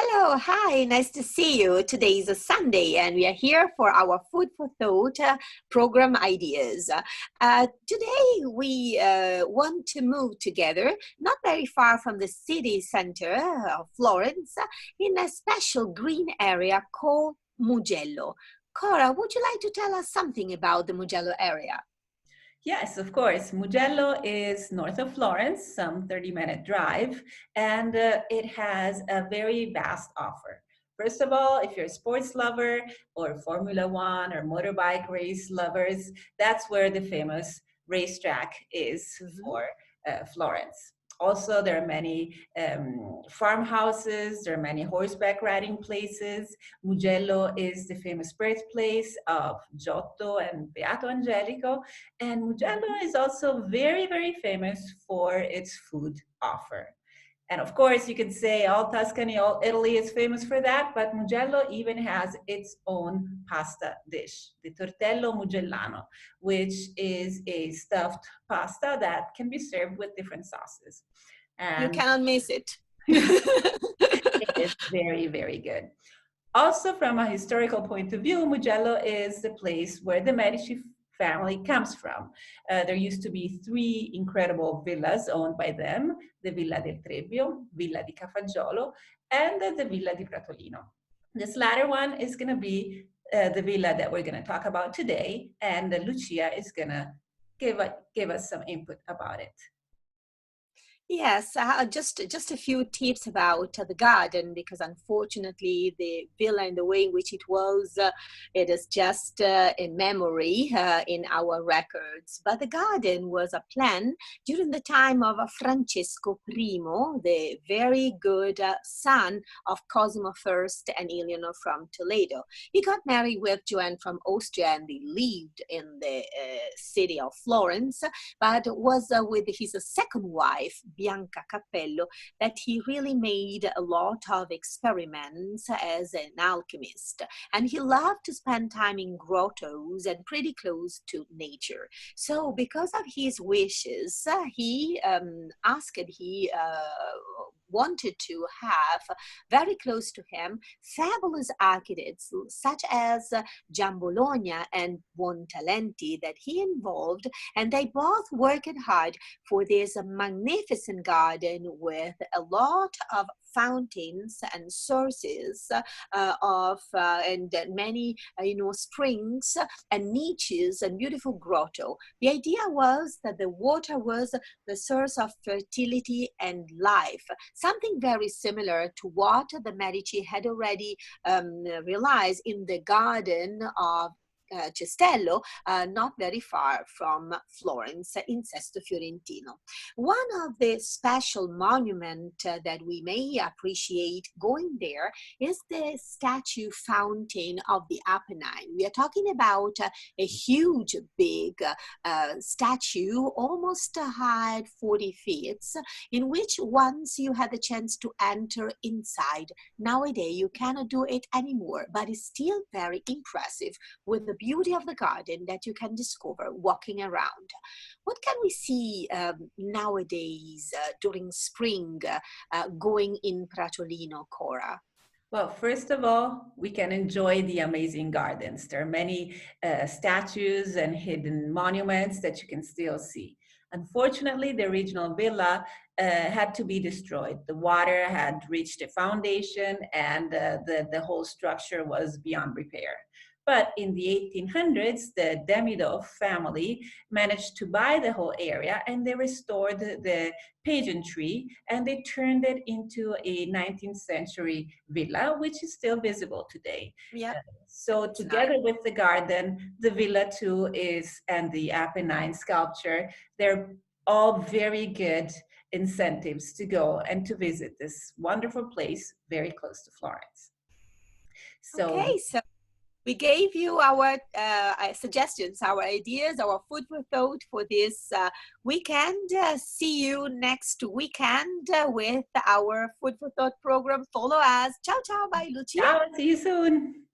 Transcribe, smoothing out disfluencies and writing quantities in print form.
Hello, hi, nice to see you. Today is a Sunday and we are here for our Food for Thought program ideas. Today we want to move together, not very far from the city center of Florence, in a special green area called Mugello. Cora, would you like to tell us something about the Mugello area? Yes, of course. Mugello is north of Florence, some 30-minute drive, and it has a very vast offer. First of all, if you're a sports lover or Formula One or motorbike race lovers, that's where the famous racetrack is Mhm. for Florence. Also, there are many farmhouses, there are many horseback riding places. Mugello is the famous birthplace of Giotto and Beato Angelico, and Mugello Mhm. is also very, very famous for its food offer. And of course, you could say all Tuscany, all Italy is famous for that, but Mugello even has its own pasta dish, the tortello mugellano, which is a stuffed pasta that can be served with different sauces. You And cannot miss it. it is very, very good. Also, from a historical point of view, Mugello is the place where the Medici family comes from. There used to be three incredible villas owned by them, the Villa del Trebbio, Villa di Cafaggiolo, and the Villa di Pratolino. This latter one is going to be the villa that we're going to talk about today, and Lucia is going to give us some input about it. Yes, just a few tips about the garden because unfortunately the villa and the way in which it was, it is just a memory in our records. But the garden was a plan during the time of Francesco I, the very good son of Cosimo I and Eleanor from Toledo. He got married with Joanne from Austria and they lived in the city of Florence, but was with his second wife, Bianca Cappello, that he really made a lot of experiments as an alchemist. And he loved to spend time in grottos and pretty close to nature. So, because of his wishes, he wanted to have very close to him fabulous architects such as Gian Bologna and Buontalenti that he involved, and they both worked hard for this magnificent garden with a lot of fountains and sources and many springs and niches and beautiful grotto. The idea was that the water was the source of fertility and life, something very similar to what the Medici had already realized in the garden of Cestello, not very far from Florence in Sesto Fiorentino. One of the special monuments that we may appreciate going there is the statue fountain of the Apennine. We are talking about a huge, big statue, almost high 40 feet, in which once you had the chance to enter inside, nowadays you cannot do it anymore, but it's still very impressive with the beauty of the garden that you can discover walking around. What can we see nowadays during spring going in Pratolino, Cora? Well, first of all, we can enjoy the amazing gardens. There are many statues and hidden monuments that you can still see. Unfortunately, the original villa had to be destroyed. The water had reached the foundation and the whole structure was beyond repair. But in the 1800s, the Demidov family managed to buy the whole area and they restored the pageantry and they turned it into a 19th century villa, which is still visible today. Yeah, So it's nice. together with the garden, the villa too is, and the Apennine sculpture, they're all very good incentives to go and to visit this wonderful place very close to Florence. So Okay, so we gave you our suggestions, our ideas, our food for thought for this weekend. See you next weekend with our food for thought program. Follow us. Ciao, ciao. Bye, Lucia. ciao, see you soon.